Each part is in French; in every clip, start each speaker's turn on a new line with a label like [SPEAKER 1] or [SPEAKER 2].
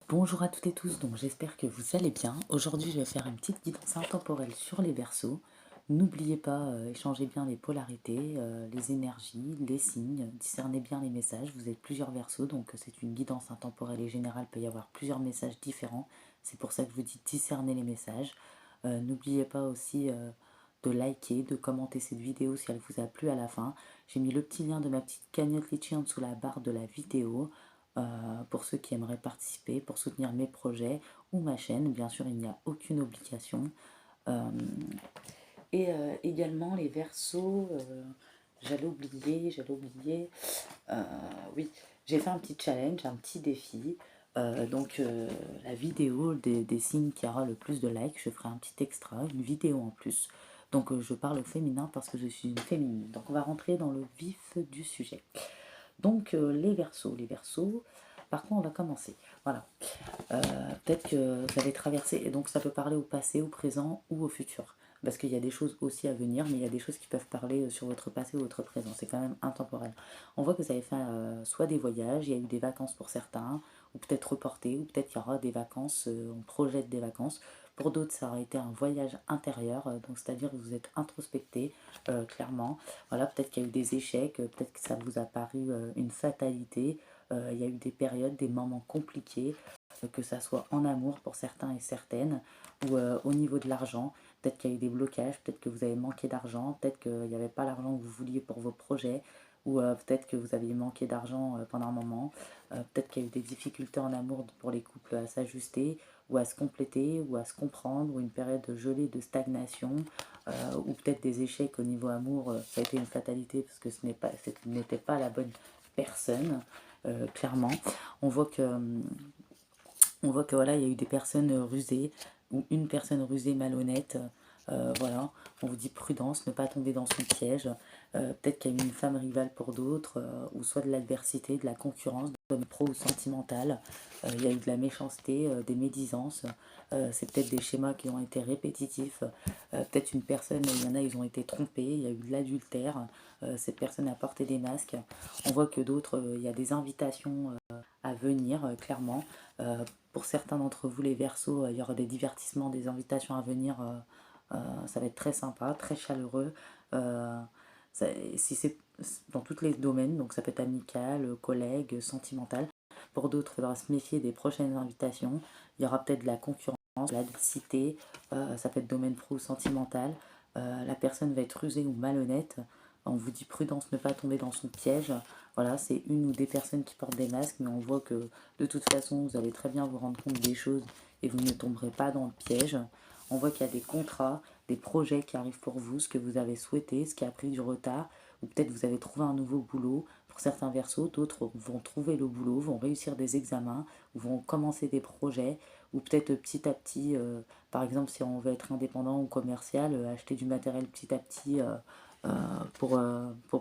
[SPEAKER 1] Bonjour à toutes et tous, donc j'espère que vous allez bien. Aujourd'hui, je vais faire une petite guidance intemporelle sur les Verseaux. N'oubliez pas, échangez bien les polarités, les énergies, les signes, discernez bien les messages. Vous êtes plusieurs Verseaux, donc c'est une guidance intemporelle et générale, il peut y avoir plusieurs messages différents. C'est pour ça que je vous dis discerner les messages. N'oubliez pas aussi de liker, de commenter cette vidéo si elle vous a plu à la fin. J'ai mis le petit lien de ma petite cagnotte Litchi en dessous la barre de la vidéo. Pour ceux qui aimeraient participer, pour soutenir mes projets ou ma chaîne. Bien sûr, il n'y a aucune obligation. Euh, et également les versos, j'allais oublier, euh, oui, j'ai fait un petit challenge, un petit défi. La vidéo des signes qui aura le plus de likes, je ferai un petit extra, une vidéo en plus. Donc je parle au féminin parce que je suis une féminine. Donc on va rentrer dans le vif du sujet. Donc les versos, par quoi on va commencer? Voilà. Peut-être que vous allez traverser, et donc ça peut parler au passé, au présent ou au futur. Parce qu'il y a des choses aussi à venir, mais il y a des choses qui peuvent parler sur votre passé ou votre présent. C'est quand même intemporel. On voit que vous avez fait soit des voyages, il y a eu des vacances pour certains, ou peut-être reportées, ou peut-être qu'il y aura des vacances, on projette des vacances. Pour d'autres, ça aurait été un voyage intérieur, donc c'est-à-dire que vous êtes introspecté, clairement. Voilà, peut-être qu'il y a eu des échecs, peut-être que ça vous a paru une fatalité. Il y a eu des périodes, des moments compliqués, que ça soit en amour pour certains et certaines, ou au niveau de l'argent. Peut-être qu'il y a eu des blocages, peut-être que vous avez manqué d'argent, peut-être qu'il n'y avait pas l'argent que vous vouliez pour vos projets, ou peut-être que vous aviez manqué d'argent pendant un moment. Peut-être qu'il y a eu des difficultés en amour pour les couples à s'ajuster, ou à se compléter, ou à se comprendre, ou une période de gelée, de stagnation, ou peut-être des échecs au niveau amour. Ça a été une fatalité parce que ce n'était pas la bonne personne, clairement. On voit que on voit que voilà, il y a eu des personnes rusées, ou une personne rusée malhonnête. Voilà, on vous dit prudence, ne pas tomber dans son piège. Peut-être qu'il y a eu une femme rivale pour d'autres, ou soit de l'adversité, de la concurrence, comme pro ou sentimentale. Il y a eu de la méchanceté, des médisances. C'est peut-être des schémas qui ont été répétitifs. Peut-être une personne, il y en a, ils ont été trompés. Il y a eu de l'adultère. Cette personne a porté des masques. On voit que d'autres, il y a des invitations à venir, clairement. Pour certains d'entre vous, les Verseaux, il y aura des divertissements, des invitations à venir. Ça va être très sympa, très chaleureux. Euh, si c'est dans tous les domaines, donc ça peut être amical, collègue, sentimental. Pour d'autres, il faudra se méfier des prochaines invitations. Il y aura peut-être de la concurrence, de l'adversité, ça peut être domaine pro ou sentimental. La personne va être rusée ou malhonnête. On vous dit prudence, ne pas tomber dans son piège. Voilà, c'est une ou des personnes qui portent des masques, mais on voit que de toute façon, vous allez très bien vous rendre compte des choses et vous ne tomberez pas dans le piège. On voit qu'il y a des contrats, des projets qui arrivent pour vous, ce que vous avez souhaité, ce qui a pris du retard, ou peut-être vous avez trouvé un nouveau boulot. Pour certains Verseaux, d'autres vont trouver le boulot, vont réussir des examens, ou vont commencer des projets, ou peut-être petit à petit, par exemple si on veut être indépendant ou commercial, acheter du matériel petit à petit pour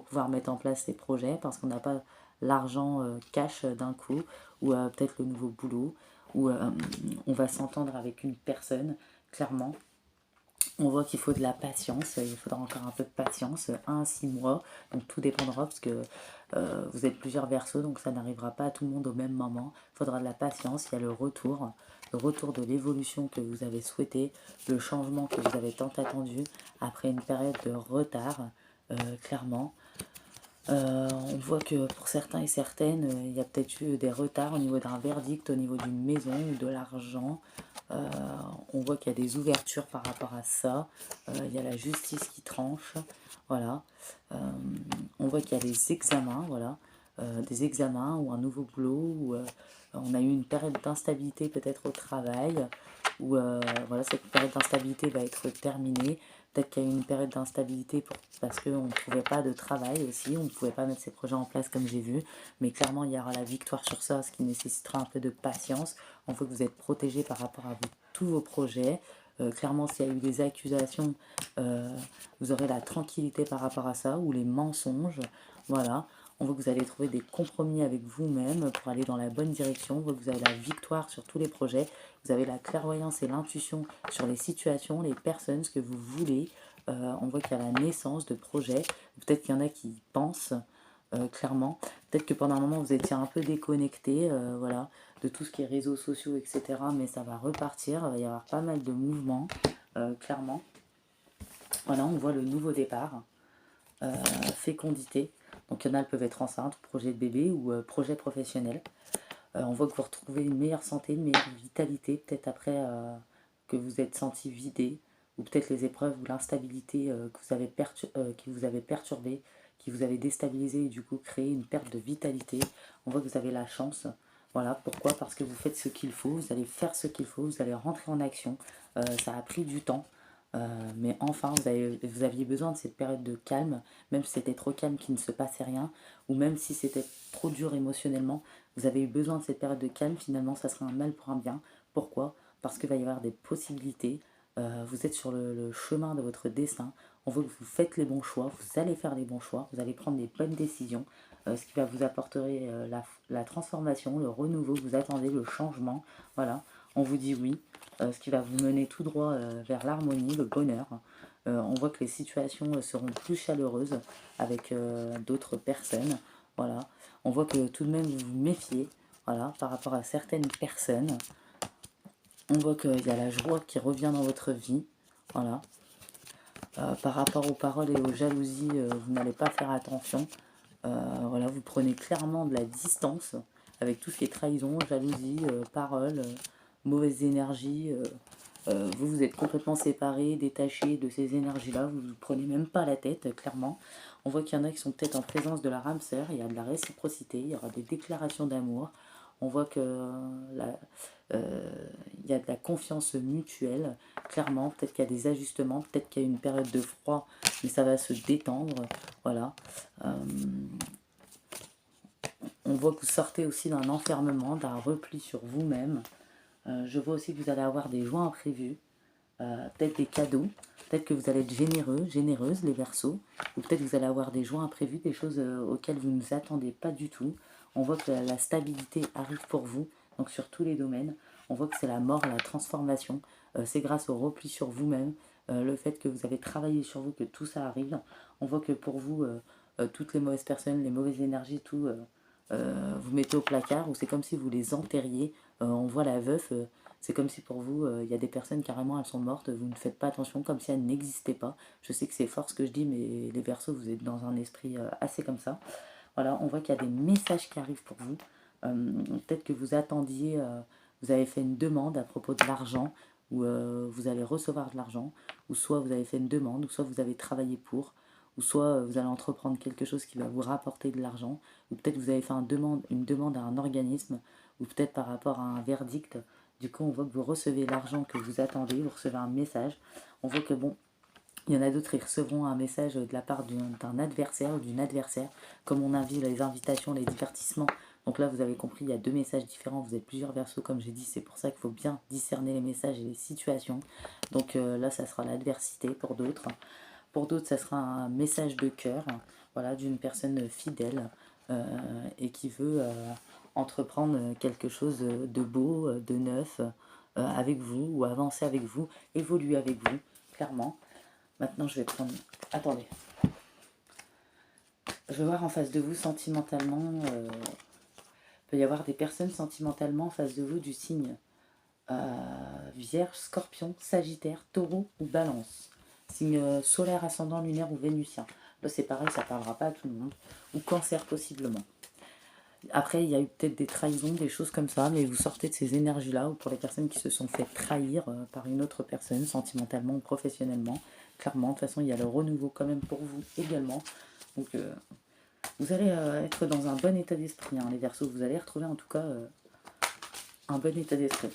[SPEAKER 1] pouvoir mettre en place ces projets parce qu'on n'a pas l'argent cash d'un coup ou peut-être le nouveau boulot où on va s'entendre avec une personne clairement. On voit qu'il faut de la patience, il faudra encore un peu de patience, 1 à 6 mois, donc tout dépendra parce que vous êtes plusieurs Verseaux, donc ça n'arrivera pas à tout le monde au même moment. Il faudra de la patience, il y a le retour de l'évolution que vous avez souhaité, le changement que vous avez tant attendu après une période de retard, clairement. On voit que pour certains et certaines, il y a peut-être eu des retards au niveau d'un verdict, au niveau d'une maison ou de l'argent. Euh, on voit qu'il y a des ouvertures par rapport à ça. Il y a la justice qui tranche. Voilà. Euh, on voit qu'il y a des examens, voilà. Des examens ou un nouveau boulot. Ou, on a eu une période d'instabilité peut-être au travail. Où voilà, cette période d'instabilité va être terminée. Peut-être qu'il y a eu une période d'instabilité parce qu'on ne trouvait pas de travail aussi, on ne pouvait pas mettre ses projets en place comme j'ai vu, mais clairement il y aura la victoire sur ça, ce qui nécessitera un peu de patience. On voit que vous êtes protégé par rapport à tous vos projets. Clairement, s'il y a eu des accusations, vous aurez la tranquillité par rapport à ça, ou les mensonges. Voilà. On voit que vous allez trouver des compromis avec vous-même pour aller dans la bonne direction. On voit que vous avez la victoire sur tous les projets. Vous avez la clairvoyance et l'intuition sur les situations, les personnes, ce que vous voulez. On voit qu'il y a la naissance de projets. Peut-être qu'il y en a qui pensent clairement. Peut-être que pendant un moment vous étiez un peu déconnecté, voilà, de tout ce qui est réseaux sociaux, etc. Mais ça va repartir, il va y avoir pas mal de mouvements, clairement. Voilà, on voit le nouveau départ, fécondité. Donc il y en a, elles peuvent être enceintes, projet de bébé ou projet professionnel. On voit que vous retrouvez une meilleure santé, une meilleure vitalité, peut-être après que vous êtes senti vidé, ou peut-être les épreuves ou l'instabilité qui vous avez perturbé, qui vous avez déstabilisé et du coup créé une perte de vitalité. On voit que vous avez la chance. Voilà, pourquoi? Parce que vous faites ce qu'il faut, vous allez faire ce qu'il faut, vous allez rentrer en action. Ça a pris du temps, mais enfin, vous aviez besoin de cette période de calme, même si c'était trop calme qu'il ne se passait rien, ou même si c'était trop dur émotionnellement, vous avez eu besoin de cette période de calme, finalement, ça sera un mal pour un bien. Pourquoi? Parce qu'il va y avoir des possibilités. Vous êtes sur le chemin de votre destin. On veut que vous faites les bons choix, vous allez faire les bons choix, vous allez prendre les bonnes décisions, ce qui va vous apporter la transformation, le renouveau que vous attendez, le changement. Voilà, on vous dit oui, ce qui va vous mener tout droit vers l'harmonie, le bonheur. On voit que les situations seront plus chaleureuses avec d'autres personnes. Voilà, on voit que tout de même vous vous méfiez, voilà, par rapport à certaines personnes. On voit qu'il y a la joie qui revient dans votre vie, voilà. Par rapport aux paroles et aux jalousies, vous n'allez pas faire attention. Voilà, vous prenez clairement de la distance avec tout ce qui est trahison, jalousie, paroles, mauvaise énergie. Vous, vous êtes complètement séparés, détachés de ces énergies-là, vous ne prenez même pas la tête, clairement. On voit qu'il y en a qui sont peut-être en présence de leur âme sœur, il y a de la réciprocité, il y aura des déclarations d'amour. On voit que il y a de la confiance mutuelle, clairement. Peut-être qu'il y a des ajustements, peut-être qu'il y a une période de froid, mais ça va se détendre. Voilà. On voit que vous sortez aussi d'un enfermement, d'un repli sur vous-même. Je vois aussi que vous allez avoir des joies imprévues, peut-être des cadeaux, peut-être que vous allez être généreux, généreuse, les Verseaux, ou peut-être que vous allez avoir des joies imprévues, des choses auxquelles vous ne vous attendez pas du tout. On voit que la stabilité arrive pour vous, donc sur tous les domaines. On voit que c'est la mort, la transformation. C'est grâce au repli sur vous-même, le fait que vous avez travaillé sur vous, que tout ça arrive. On voit que pour vous, toutes les mauvaises personnes, les mauvaises énergies, tout, vous mettez au placard, ou c'est comme si vous les enterriez. On voit la veuf, c'est comme si pour vous, il y a des personnes carrément, elles sont mortes, vous ne faites pas attention, comme si elles n'existaient pas. Je sais que c'est fort ce que je dis, mais les Verseaux, vous êtes dans un esprit assez comme ça. Voilà, on voit qu'il y a des messages qui arrivent pour vous. Peut-être que vous attendiez, vous avez fait une demande à propos de l'argent, ou vous allez recevoir de l'argent, ou soit vous avez fait une demande, ou soit vous avez travaillé pour, ou soit vous allez entreprendre quelque chose qui va vous rapporter de l'argent, ou peut-être vous avez fait une demande à un organisme, ou peut-être par rapport à un verdict. Du coup, on voit que vous recevez l'argent que vous attendez, vous recevez un message. On voit que bon, il y en a d'autres qui recevront un message de la part d'un adversaire ou d'une adversaire, comme on invite les invitations, les divertissements. Donc là, vous avez compris, il y a deux messages différents, vous avez plusieurs Verseaux, comme j'ai dit, c'est pour ça qu'il faut bien discerner les messages et les situations. Donc là, ça sera l'adversité pour d'autres. Pour d'autres, ça sera un message de cœur, voilà, d'une personne fidèle et qui veut entreprendre quelque chose de beau, de neuf avec vous, ou avancer avec vous, évoluer avec vous, clairement. Maintenant, je vais prendre... Attendez. Je vais voir en face de vous sentimentalement. Il peut y avoir des personnes sentimentalement en face de vous du signe Vierge, Scorpion, Sagittaire, Taureau ou Balance. Signe solaire, ascendant, lunaire ou vénusien. Là, c'est pareil, ça ne parlera pas à tout le monde. Ou Cancer, possiblement. Après, il y a eu peut-être des trahisons, des choses comme ça, mais vous sortez de ces énergies-là, ou pour les personnes qui se sont fait trahir par une autre personne, sentimentalement ou professionnellement. Clairement, de toute façon, il y a le renouveau quand même pour vous également. Donc, vous allez être dans un bon état d'esprit, hein, les Verseaux. Vous allez retrouver en tout cas un bon état d'esprit.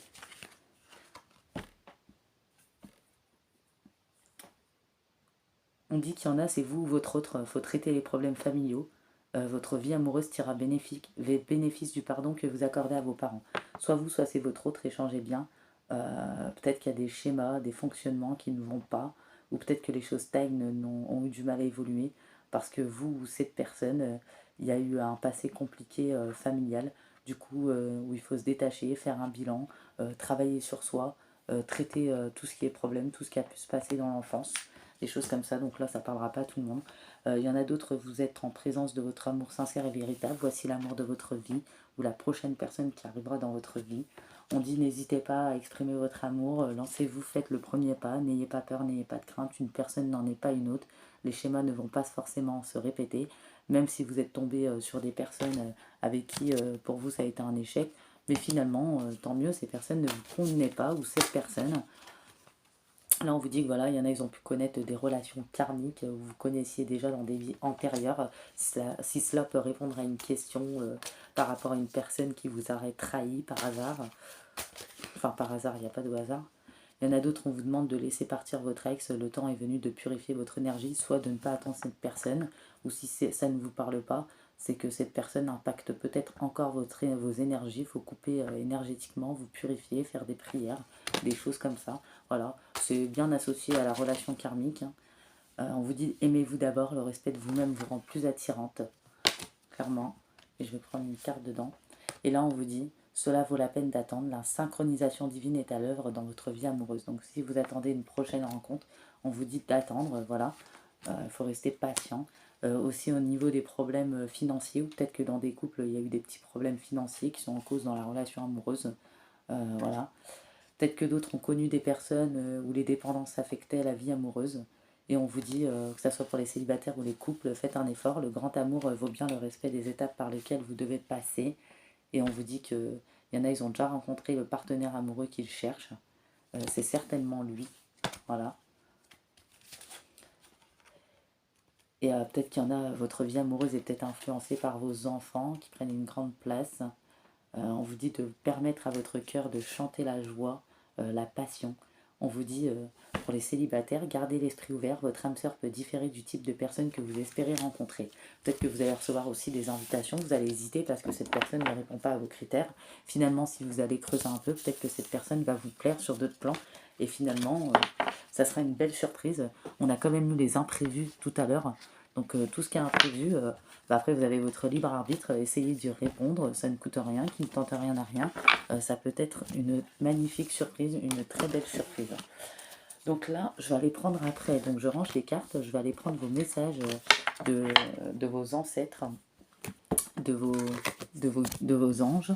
[SPEAKER 1] On dit qu'il y en a, c'est vous ou votre autre. Il faut traiter les problèmes familiaux. Votre vie amoureuse tira bénéfice du pardon que vous accordez à vos parents. Soit vous, soit c'est votre autre, échangez bien. Peut-être qu'il y a des schémas, des fonctionnements qui ne vont pas, ou peut-être que les choses stagnent, ont eu du mal à évoluer, parce que vous ou cette personne, il y a eu un passé compliqué familial, du coup, où il faut se détacher, faire un bilan, travailler sur soi, traiter tout ce qui est problème, tout ce qui a pu se passer dans l'enfance. des choses comme ça. Donc là, ça parlera pas à tout le monde. Il y en a d'autres, vous êtes en présence de votre amour sincère et véritable. Voici l'amour de votre vie ou la prochaine personne qui arrivera dans votre vie. On dit n'hésitez pas à exprimer votre amour, lancez-vous, faites le premier pas, n'ayez pas peur, n'ayez pas de crainte, une personne n'en est pas une autre, les schémas ne vont pas forcément se répéter, même si vous êtes tombé sur des personnes avec qui pour vous ça a été un échec, mais finalement, tant mieux, ces personnes ne vous convenaient pas, ou cette personne. Là, on vous dit que voilà, il y en a, ils ont pu connaître des relations karmiques, vous vous connaissiez déjà dans des vies antérieures. Si cela peut répondre à une question par rapport à une personne qui vous aurait trahi par hasard, enfin par hasard, il n'y a pas de hasard. Il y en a d'autres, on vous demande de laisser partir votre ex, le temps est venu de purifier votre énergie, soit de ne pas attendre cette personne, ou si ça ne vous parle pas, c'est que cette personne impacte peut-être encore vos énergies, il faut couper énergétiquement, vous purifier, faire des prières, des choses comme ça. Voilà, c'est bien associé à la relation karmique. Hein. On vous dit aimez-vous d'abord, le respect de vous-même vous rend plus attirante, clairement. Et je vais prendre une carte dedans. Et là, on vous dit cela vaut la peine d'attendre. La synchronisation divine est à l'œuvre dans votre vie amoureuse. Donc, si vous attendez une prochaine rencontre, on vous dit d'attendre. Voilà, il faut rester patient. Aussi au niveau des problèmes financiers, ou peut-être que dans des couples, il y a eu des petits problèmes financiers qui sont en cause dans la relation amoureuse. Voilà. Peut-être que d'autres ont connu des personnes où les dépendances affectaient la vie amoureuse. Et on vous dit, que ce soit pour les célibataires ou les couples, faites un effort. Le grand amour vaut bien le respect des étapes par lesquelles vous devez passer. Et on vous dit qu'il y en a, ils ont déjà rencontré le partenaire amoureux qu'ils cherchent. C'est certainement lui. Voilà. Et peut-être qu'il y en a, votre vie amoureuse est peut-être influencée par vos enfants qui prennent une grande place. On vous dit de permettre à votre cœur de chanter la joie, la passion. On vous dit, pour les célibataires, gardez l'esprit ouvert, votre âme sœur peut différer du type de personne que vous espérez rencontrer. Peut-être que vous allez recevoir aussi des invitations, vous allez hésiter parce que cette personne ne répond pas à vos critères. Finalement, si vous allez creuser un peu, peut-être que cette personne va vous plaire sur d'autres plans. Et finalement, ça sera une belle surprise. On a quand même eu les imprévus tout à l'heure. Donc tout ce qui est imprévu, après vous avez votre libre arbitre, essayez d'y répondre, ça ne coûte rien, qui ne tente rien à rien. Ça peut être une magnifique surprise, une très belle surprise. Donc là, je vais aller prendre après, donc je range les cartes, je vais aller prendre vos messages de vos ancêtres, de vos anges,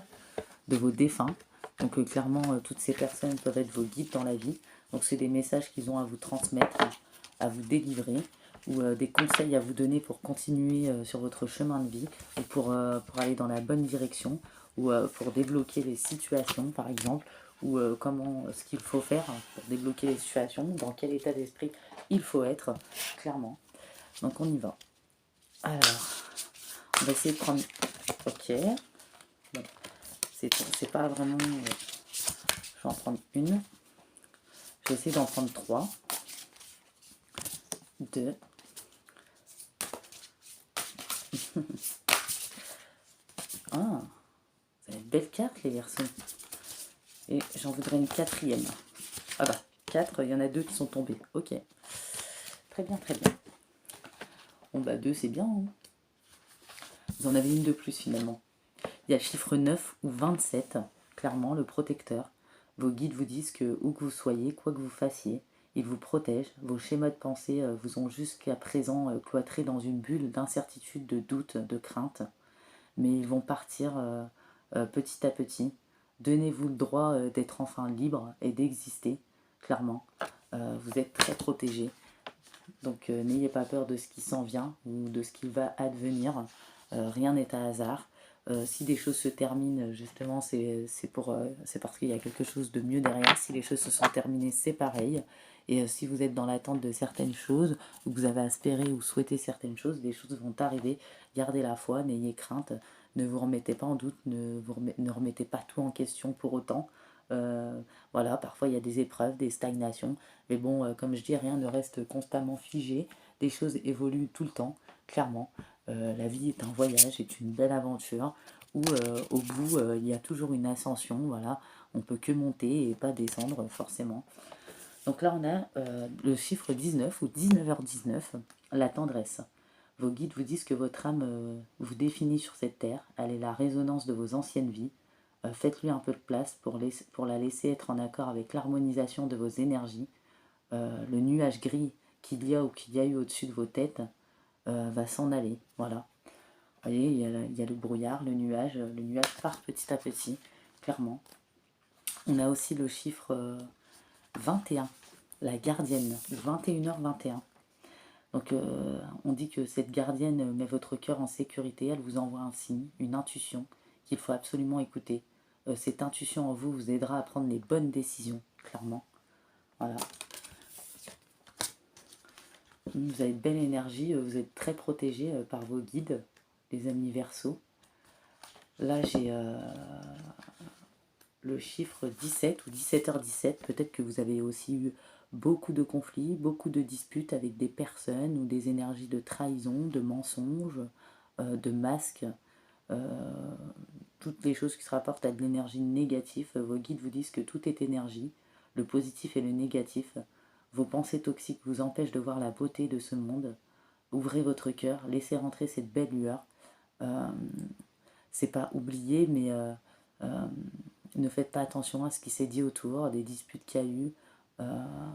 [SPEAKER 1] de vos défunts. Donc clairement, toutes ces personnes peuvent être vos guides dans la vie. Donc c'est des messages qu'ils ont à vous transmettre, à vous délivrer, ou des conseils à vous donner pour continuer sur votre chemin de vie, ou pour aller dans la bonne direction, ou pour débloquer les situations par exemple, ou comment ce qu'il faut faire pour débloquer les situations, dans quel état d'esprit il faut être, clairement. Donc on y va. Alors, on va essayer de prendre... Ok. Bon, c'est pas vraiment... je vais en prendre une. Je vais essayer d'en prendre 3. 2. Ah, vous avez de belles cartes les garçons. Et j'en voudrais une quatrième. Ah bah, 4, il y en a 2 qui sont tombés. Ok. Très bien, très bien. Bon bah 2 c'est bien. Hein. Vous en avez une de plus finalement. Il y a le chiffre 9 ou 27, clairement le protecteur. Vos guides vous disent que où que vous soyez, quoi que vous fassiez, ils vous protègent. Vos schémas de pensée vous ont jusqu'à présent cloîtré dans une bulle d'incertitude, de doute, de crainte. Mais ils vont partir petit à petit. Donnez-vous le droit d'être enfin libre et d'exister, clairement. Vous êtes très protégé. Donc n'ayez pas peur de ce qui s'en vient ou de ce qui va advenir. Rien n'est à hasard. Si des choses se terminent, justement, c'est parce qu'il y a quelque chose de mieux derrière. Si les choses se sont terminées, c'est pareil. Et si vous êtes dans l'attente de certaines choses, ou que vous avez espéré ou souhaité certaines choses, des choses vont arriver. Gardez la foi, n'ayez crainte, ne vous remettez pas en doute, ne remettez pas tout en question pour autant. Voilà, parfois il y a des épreuves, des stagnations, mais bon, comme je dis, rien ne reste constamment figé, des choses évoluent tout le temps, clairement. La vie est un voyage, est une belle aventure, où au bout, il y a toujours une ascension, voilà, on peut que monter et pas descendre forcément. Donc là, on a le chiffre 19 ou 19h19, la tendresse. Vos guides vous disent que votre âme vous définit sur cette terre, elle est la résonance de vos anciennes vies. Faites-lui un peu de place pour la laisser être en accord avec l'harmonisation de vos énergies. Le nuage gris qu'il y a ou qu'il y a eu au-dessus de vos têtes va s'en aller. Voilà. Vous voyez, il y a le brouillard, le nuage part petit à petit, clairement. On a aussi le chiffre 21, la gardienne, 21h21. Donc on dit que cette gardienne met votre cœur en sécurité, elle vous envoie un signe, une intuition qu'il faut absolument écouter. Cette intuition en vous vous aidera à prendre les bonnes décisions, clairement. Voilà. Vous avez de belle énergie, vous êtes très protégé par vos guides, les amis Verseaux. Là j'ai le chiffre 17 ou 17h17. Peut-être que vous avez aussi eu beaucoup de conflits, beaucoup de disputes avec des personnes ou des énergies de trahison, de mensonges, de masques, toutes les choses qui se rapportent à de l'énergie négative. Vos guides vous disent que tout est énergie, le positif et le négatif. Vos pensées toxiques vous empêchent de voir la beauté de ce monde. Ouvrez votre cœur, laissez rentrer cette belle lueur. C'est pas oublier, mais ne faites pas attention à ce qui s'est dit autour, des disputes qu'il y a eu.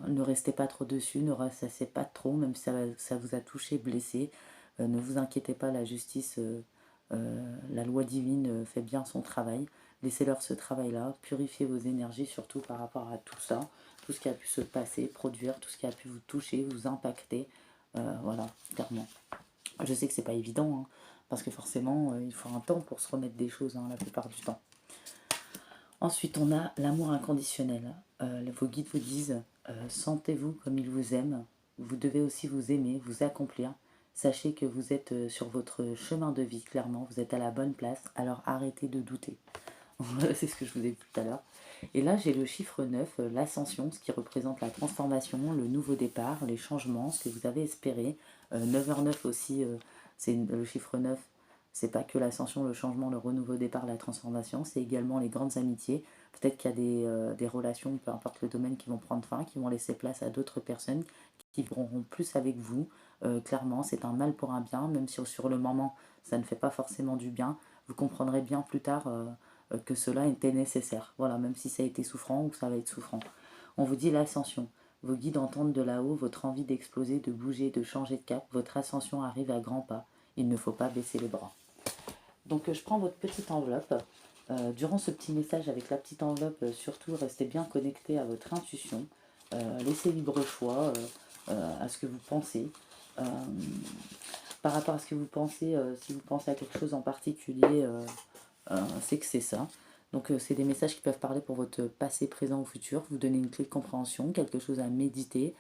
[SPEAKER 1] Ne restez pas trop dessus, ne ressassez pas trop, même si ça vous a touché, blessé. Ne vous inquiétez pas, la justice, la loi divine fait bien son travail. Laissez-leur ce travail-là, purifiez vos énergies, surtout par rapport à tout ça, tout ce qui a pu se passer, produire, tout ce qui a pu vous toucher, vous impacter. Voilà, clairement. Je sais que c'est pas évident, hein, parce que forcément, il faut un temps pour se remettre des choses, hein, la plupart du temps. Ensuite, on a l'amour inconditionnel. Vos guides vous disent, sentez-vous comme ils vous aiment. Vous devez aussi vous aimer, vous accomplir. Sachez que vous êtes sur votre chemin de vie, clairement. Vous êtes à la bonne place. Alors arrêtez de douter. C'est ce que je vous ai dit tout à l'heure. Et là, j'ai le chiffre 9, l'ascension, ce qui représente la transformation, le nouveau départ, les changements, ce que vous avez espéré. 9h9 aussi, c'est le chiffre 9. C'est pas que l'ascension, le changement, le renouveau départ, la transformation, c'est également les grandes amitiés. Peut-être qu'il y a des relations, peu importe le domaine, qui vont prendre fin, qui vont laisser place à d'autres personnes qui vivront plus avec vous. Clairement, c'est un mal pour un bien, même si sur le moment, ça ne fait pas forcément du bien. Vous comprendrez bien plus tard que cela était nécessaire. Voilà, même si ça a été souffrant ou ça va être souffrant. On vous dit l'ascension. Vos guides entendent de là-haut votre envie d'exploser, de bouger, de changer de cap. Votre ascension arrive à grands pas. Il ne faut pas baisser les bras. Donc je prends votre petite enveloppe. Durant ce petit message avec la petite enveloppe, surtout restez bien connecté à votre intuition. Laissez libre choix à ce que vous pensez. Par rapport à ce que vous pensez, si vous pensez à quelque chose en particulier, c'est que c'est ça. Donc c'est des messages qui peuvent parler pour votre passé, présent ou futur, vous donner une clé de compréhension, quelque chose à méditer,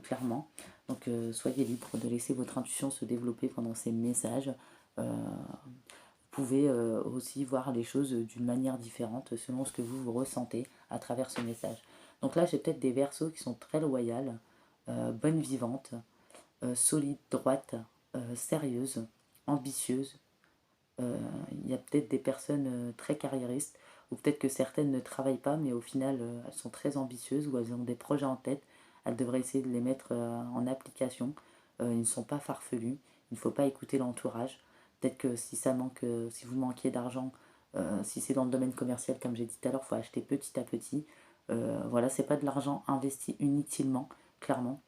[SPEAKER 1] clairement. Donc soyez libre de laisser votre intuition se développer pendant ces messages. Vous pouvez aussi voir les choses d'une manière différente selon ce que vous ressentez à travers ce message. Donc là, j'ai peut-être des Verseaux qui sont très loyales, bonnes vivantes, solides, droites, sérieuses, ambitieuses. Il y a peut-être des personnes très carriéristes, ou peut-être que certaines ne travaillent pas, mais au final, elles sont très ambitieuses, ou elles ont des projets en tête. Elles devraient essayer de les mettre en application. Ils ne sont pas farfelus. Il ne faut pas écouter l'entourage. Peut-être que si ça manque, si vous manquiez d'argent, si c'est dans le domaine commercial, comme j'ai dit tout à l'heure, il faut acheter petit à petit. Voilà, c'est pas de l'argent investi inutilement, clairement.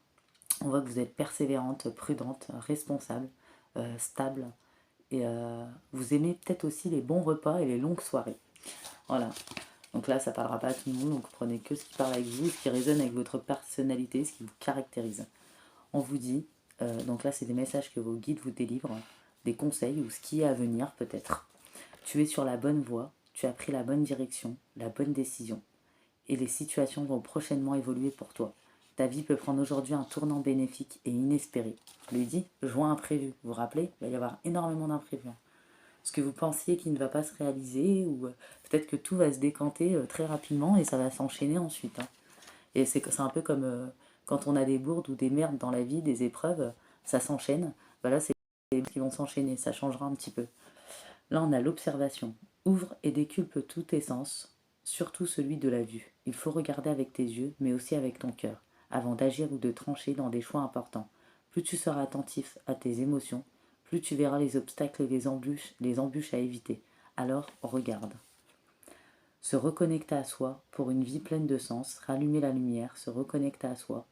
[SPEAKER 1] On voit que vous êtes persévérante, prudente, responsable, stable. Et vous aimez peut-être aussi les bons repas et les longues soirées. Voilà. Donc là, ça parlera pas à tout le monde, donc prenez que ce qui parle avec vous, ce qui résonne avec votre personnalité, ce qui vous caractérise. On vous dit, donc là, c'est des messages que vos guides vous délivrent, des conseils ou ce qui est à venir peut-être. Tu es sur la bonne voie, tu as pris la bonne direction, la bonne décision. Et les situations vont prochainement évoluer pour toi. Ta vie peut prendre aujourd'hui un tournant bénéfique et inespéré. Je lui dis, joint imprévu. Vous vous rappelez, il va y avoir énormément d'imprévus. Ce que vous pensiez qui ne va pas se réaliser, ou peut-être que tout va se décanter très rapidement et ça va s'enchaîner ensuite. Hein. Et c'est un peu comme quand on a des bourdes ou des merdes dans la vie, des épreuves, ça s'enchaîne. Voilà, c'est les qui vont s'enchaîner, ça changera un petit peu. Là, on a l'observation. Ouvre et déculpe tous tes sens, surtout celui de la vue. Il faut regarder avec tes yeux, mais aussi avec ton cœur, avant d'agir ou de trancher dans des choix importants. Plus tu seras attentif à tes émotions, plus tu verras les obstacles et les embûches à éviter. Alors, regarde. Se reconnecter à soi pour une vie pleine de sens, rallumer la lumière, se reconnecter à soi.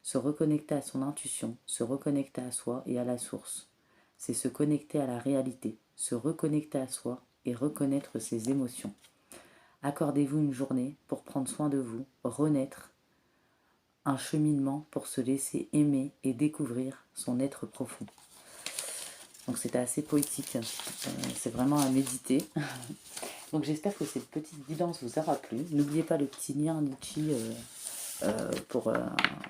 [SPEAKER 1] Se reconnecter à son intuition, se reconnecter à soi et à la source. C'est se connecter à la réalité, se reconnecter à soi et reconnaître ses émotions. Accordez-vous une journée pour prendre soin de vous, renaître, un cheminement pour se laisser aimer et découvrir son être profond. Donc c'était assez poétique, c'est vraiment à méditer. Donc j'espère que cette petite guidance vous aura plu. N'oubliez pas le petit lien Litchi pour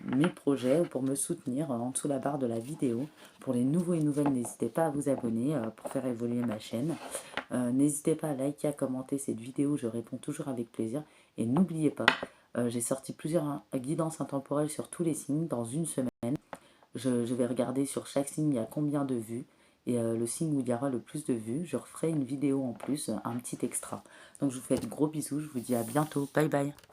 [SPEAKER 1] mes projets ou pour me soutenir en dessous la barre de la vidéo. Pour les nouveaux et nouvelles, n'hésitez pas à vous abonner pour faire évoluer ma chaîne. N'hésitez pas à liker, à commenter cette vidéo, je réponds toujours avec plaisir. Et n'oubliez pas, j'ai sorti plusieurs guidances intemporelles sur tous les signes dans une semaine. Je vais regarder sur chaque signe il y a combien de vues. Et le signe où il y aura le plus de vues, je referai une vidéo en plus, un petit extra. Donc je vous fais de gros bisous, je vous dis à bientôt, bye bye.